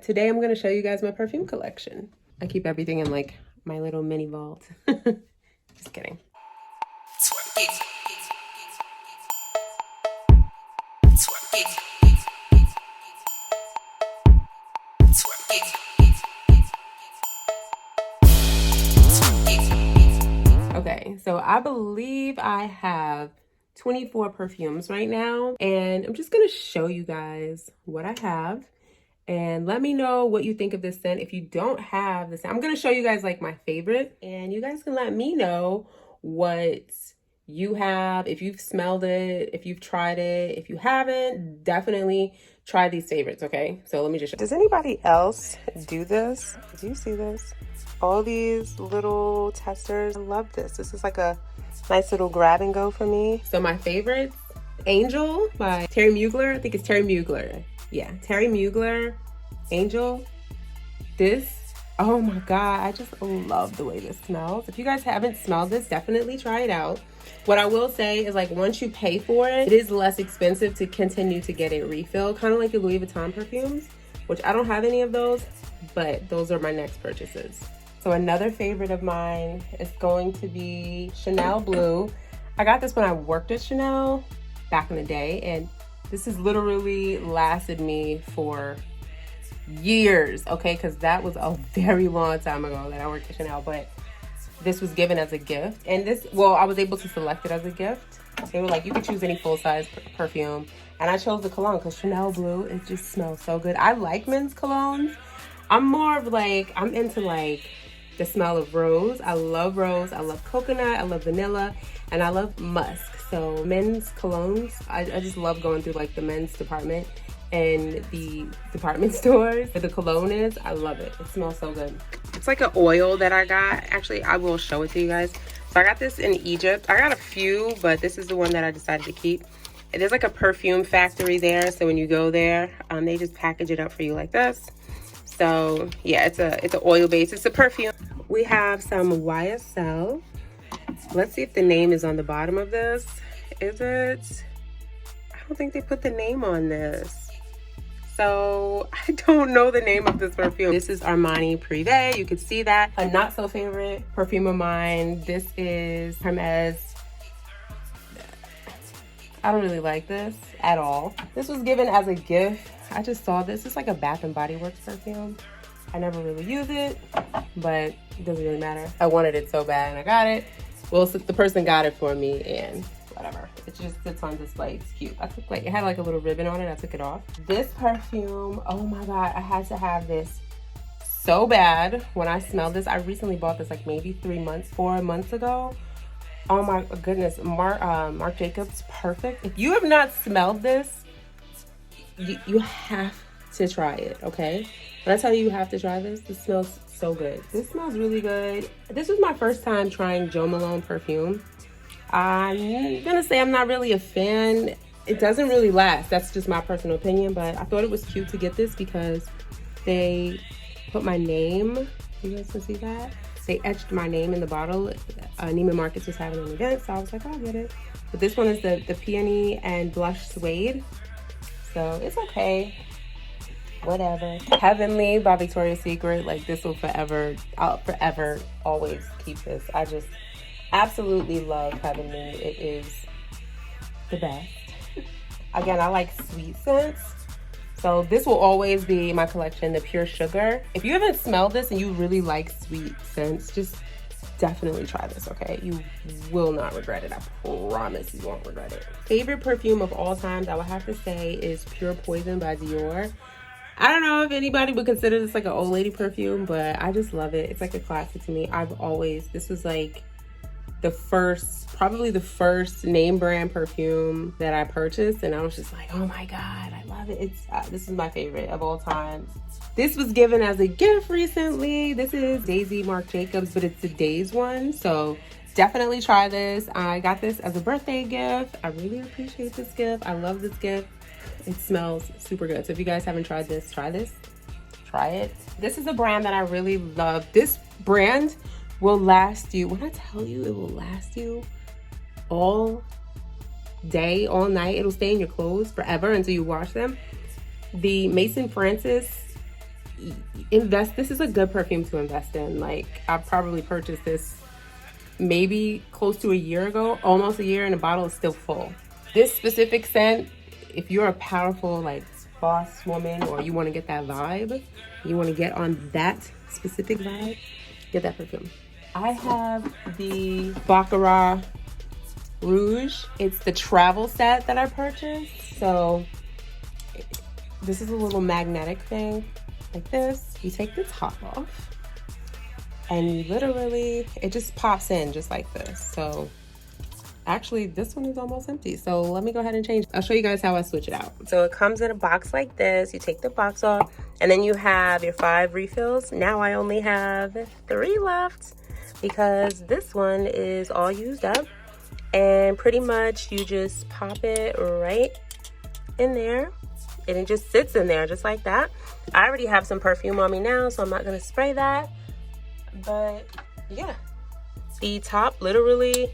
Today I'm going to show you guys my perfume collection. I keep everything in like my little mini vault. Just kidding. Okay, so I believe I have 24 perfumes right now, and I'm just gonna show you guys what I have and let me know what you think of this scent. If you don't have this, I'm gonna show you guys like my favorite, and you guys can let me know what you have, if you've smelled it, if you've tried it. If you haven't, definitely try these favorites. Okay, so let me just show. Does anybody else do this? Do you see this? All these little testers. I love this. This is like a nice little grab and go for me. So my favorites, Angel by Terry Mugler. I think it's Terry Mugler. Yeah, Terry Mugler, Angel. This, oh my God, I just love the way this smells. If you guys haven't smelled this, definitely try it out. What I will say is, like, once you pay for it, it is less expensive to continue to get a refill, kind of like the Louis Vuitton perfumes, which I don't have any of those, but those are my next purchases. So another favorite of mine is going to be Chanel Blue. I got this when I worked at Chanel back in the day, and this has literally lasted me for years, okay? Because that was a very long time ago that I worked at Chanel, but this was given as a gift. And this, well, I was able to select it as a gift. They were like, you could choose any full-size perfume. And I chose the cologne because Chanel Blue, it just smells so good. I like men's colognes. I'm more of like, I'm into like the smell of rose. I love rose. I love coconut. I love vanilla. And I love musk. So men's colognes, I just love going through like the men's department and the department stores. The cologne is, I love it. It smells so good. It's like an oil that I got. Actually, I will show it to you guys. So I got this in Egypt. I got a few, but this is the one that I decided to keep. And there's like a perfume factory there. So when you go there, they just package it up for you like this. So yeah, it's an oil base. It's a perfume. We have some YSL. Let's see if the name is on the bottom of this. Is it? I don't think they put the name on this. So I don't know the name of this perfume. This is Armani Privé. You can see that. A not so favorite perfume of mine. This is Hermes. I don't really like this at all. This was given as a gift. I just saw this. It's like a Bath and Body Works perfume. I never really use it, but it doesn't really matter. I wanted it so bad and I got it. Well, so the person got it for me and whatever. It just sits on display. It's cute. I took like, it had like a little ribbon on it. I took it off. This perfume, oh my God, I had to have this so bad when I smelled this. I recently bought this like maybe 4 months ago. Oh my goodness, Marc Jacobs Perfect. If you have not smelled this, you have to try it, okay? When I tell you have to try this, this smells so good. This smells really good. This was my first time trying Jo Malone perfume. I'm gonna say I'm not really a fan. It doesn't really last. That's just my personal opinion, but I thought it was cute to get this because they put my name. You guys can see that? They etched my name in the bottle. Neiman Marcus was having an event, so I was like, I'll get it. But this one is the Peony and Blush Suede. So it's okay. Whatever. Heavenly by Victoria's Secret. Like, this will forever, I'll forever always keep this. I just absolutely love Heavenly. It is the best. Again, I like sweet scents. So this will always be my collection, the Pure Sugar. If you haven't smelled this and you really like sweet scents, just definitely try this, okay? You will not regret it. I promise you won't regret it. Favorite perfume of all times, I would have to say, is Pure Poison by Dior. I don't know if anybody would consider this like an old lady perfume, but I just love it. It's like a classic to me. This was like probably the first name brand perfume that I purchased, and I was just like, oh my God, I love it. This is my favorite of all times. This was given as a gift recently. This is Daisy Marc Jacobs, but it's the Days one, so definitely try this. I got this as a birthday gift. I really appreciate this gift. I love this gift. It smells super good. So if you guys haven't tried this, try this. Try it. This is a brand that I really love. This brand will last you, when I tell you it will last you all day, all night. It'll stay in your clothes forever until you wash them. The Mason Francis invest. This is a good perfume to invest in. Like, I probably purchased this maybe close to a year ago, almost a year, and the bottle is still full. This specific scent, if you're a powerful like boss woman, or you want to get that vibe, you want to get on that specific vibe, get that perfume. I have the Baccarat Rouge. It's the travel set that I purchased. So this is a little magnetic thing like this. You take the top off and you literally, it just pops in just like this. So actually this one is almost empty. So let me go ahead and change. I'll show you guys how I switch it out. So it comes in a box like this. You take the box off and then you have your 5 refills. Now I only have 3 left because this one is all used up. And pretty much you just pop it right in there and it just sits in there just like that. I already have some perfume on me now, so I'm not gonna spray that. But yeah, the top literally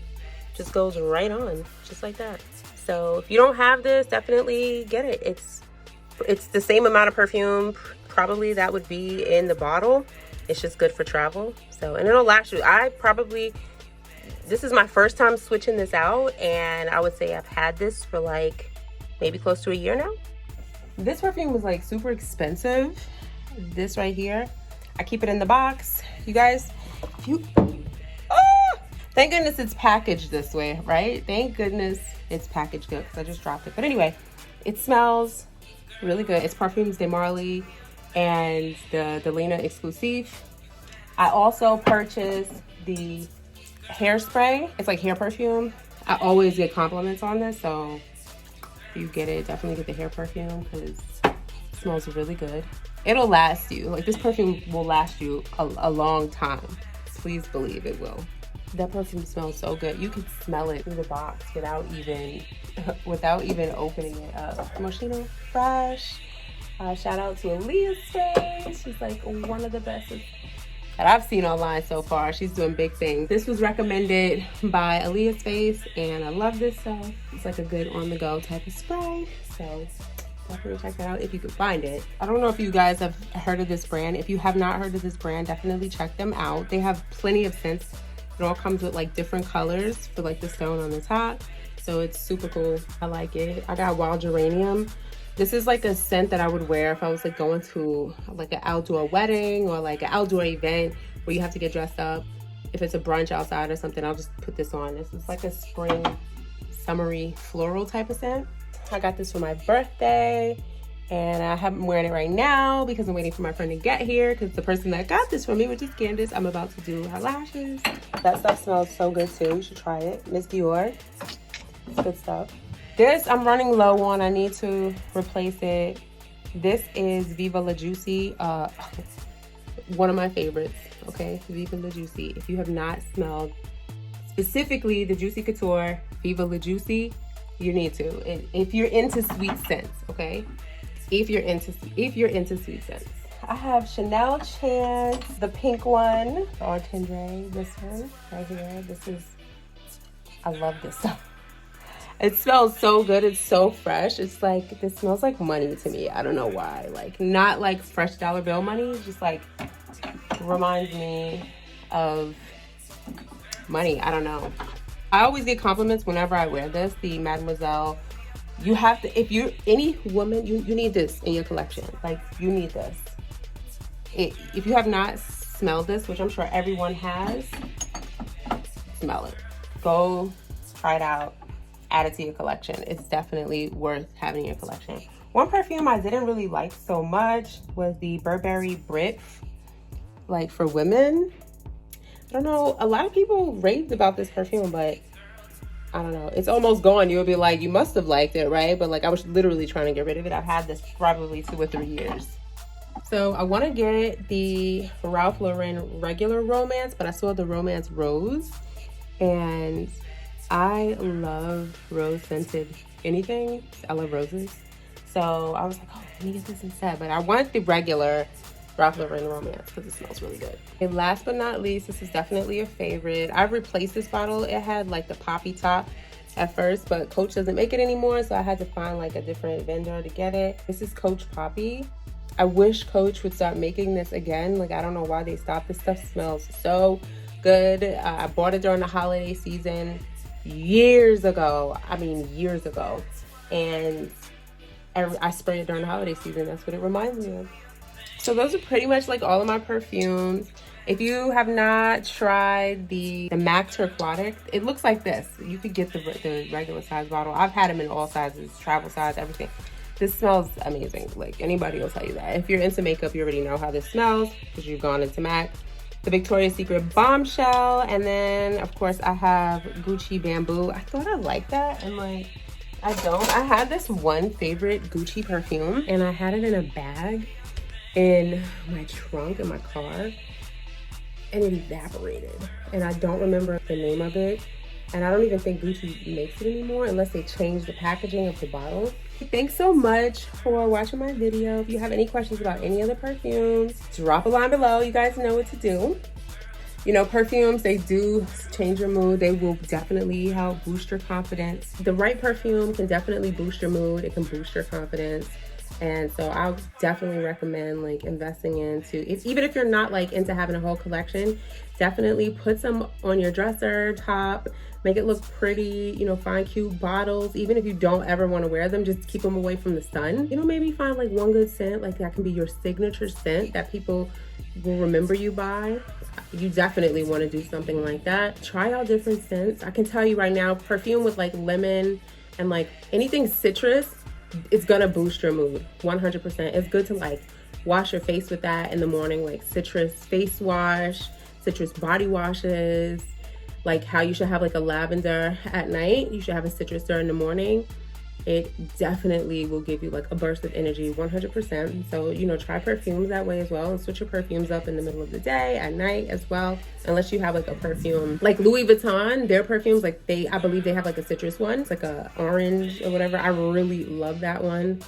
just goes right on, just like that. So if you don't have this, definitely get it. It's the same amount of perfume probably that would be in the bottle. It's just good for travel. So, and it'll last you. This is my first time switching this out, and I would say I've had this for like maybe close to a year now. This perfume was like super expensive. This right here, I keep it in the box. You guys, thank goodness it's packaged this way, right? Thank goodness it's packaged good because I just dropped it. But anyway, it smells really good. It's Parfums de Marly and the Delina Exclusive. I also purchased the hairspray. It's like hair perfume. I always get compliments on this, so if you get it, definitely get the hair perfume because it smells really good. It'll last you. Like, this perfume will last you a long time. Please believe it will. That perfume smells so good. You can smell it through the box without even opening it up. Moschino Fresh. Shout out to Aaliyah's Face. She's like one of the best that I've seen online so far. She's doing big things. This was recommended by Aaliyah's Face, and I love this stuff. It's like a good on-the-go type of spray. So definitely check that out if you can find it. I don't know if you guys have heard of this brand. If you have not heard of this brand, definitely check them out. They have plenty of scents. It all comes with like different colors for like the stone on the top. So it's super cool. I like it. I got Wild Geranium. This is like a scent that I would wear if I was like going to like an outdoor wedding or like an outdoor event where you have to get dressed up. If it's a brunch outside or something, I'll just put this on. This is like a spring, summery, floral type of scent. I got this for my birthday and I haven't wearing it right now because I'm waiting for my friend to get here because the person that got this for me, which is Candace, I'm about to do her lashes. That stuff smells so good too. You should try it. Miss Dior. It's good stuff. This I'm running low on. I need to replace it. This is Viva La Juicy. One of my favorites. Okay, Viva La Juicy. If you have not smelled specifically the Juicy Couture Viva La Juicy, you need to. If you're into sweet scents, okay? If you're into sweet scents. I have Chanel Chance, the pink one, or Tendre, this one right here. I love this stuff. It smells so good. It's so fresh. It's like, this smells like money to me. I don't know why. Like, not like fresh dollar bill money. Just like reminds me of money. I don't know. I always get compliments whenever I wear this. The Mademoiselle. You have to, if you're any woman, you need this in your collection. Like, you need this. If you have not smelled this, which I'm sure everyone has, smell it. Go try it out. Add it to your collection. It's definitely worth having in your collection. One perfume I didn't really like so much was the Burberry Brit, like for women. I don't know, a lot of people raved about this perfume, but I don't know, it's almost gone. You would be like, you must have liked it, right? But like, I was literally trying to get rid of it. I've had this probably 2 or 3 years. So I want to get the Ralph Lauren regular Romance, but I saw the Romance Rose, and I love rose scented anything. I love roses. So I was like, oh, let me get this instead. But I want the regular Ralph Lauren Romance because it smells really good. And last but not least, this is definitely a favorite. I've replaced this bottle. It had like the poppy top at first, but Coach doesn't make it anymore. So I had to find like a different vendor to get it. This is Coach Poppy. I wish Coach would start making this again. Like, I don't know why they stopped. This stuff smells so good. I bought it during the holiday season years ago. I mean, years ago. And I spray it during the holiday season. That's what it reminds me of. So those are pretty much like all of my perfumes. If you have not tried the MAC Turquoise, it looks like this. You could get the regular size bottle. I've had them in all sizes, travel size, everything. This smells amazing. Like, anybody will tell you that. If you're into makeup, you already know how this smells because you've gone into MAC. The Victoria's Secret Bombshell. And then, of course, I have Gucci Bamboo. I thought I liked that. And, like, I don't. I had this one favorite Gucci perfume, and I had it in a bag in my trunk in my car, and it evaporated. And I don't remember the name of it. And I don't even think Gucci makes it anymore unless they change the packaging of the bottle. Thanks so much for watching my video. If you have any questions about any other perfumes, drop a line below. You guys know what to do. You know, perfumes, they do change your mood. They will definitely help boost your confidence. The right perfume can definitely boost your mood. It can boost your confidence. And so I'll definitely recommend like investing into, even if you're not like into having a whole collection, definitely put some on your dresser top, make it look pretty, you know, find cute bottles. Even if you don't ever want to wear them, just keep them away from the sun. You know, maybe find like one good scent, like that can be your signature scent that people will remember you by. You definitely want to do something like that. Try out different scents. I can tell you right now, perfume with like lemon and like anything citrus, it's gonna boost your mood 100%. It's good to like wash your face with that in the morning, like citrus face wash, citrus body washes, like how you should have like a lavender at night, you should have a citrus during the morning. It definitely will give you like a burst of energy 100%. So, you know, try perfumes that way as well, and switch your perfumes up in the middle of the day, at night as well. Unless you have like a perfume like Louis Vuitton, their perfumes, like I believe they have like a citrus one. It's like a orange or whatever. I really love that one.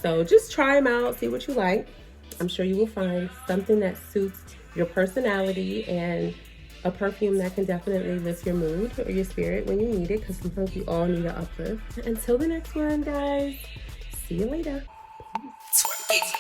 So just try them out, see what you like. I'm sure you will find something that suits your personality and a perfume that can definitely lift your mood or your spirit when you need it, because sometimes we all need an uplift. Until the next one, guys, see you later. Peace.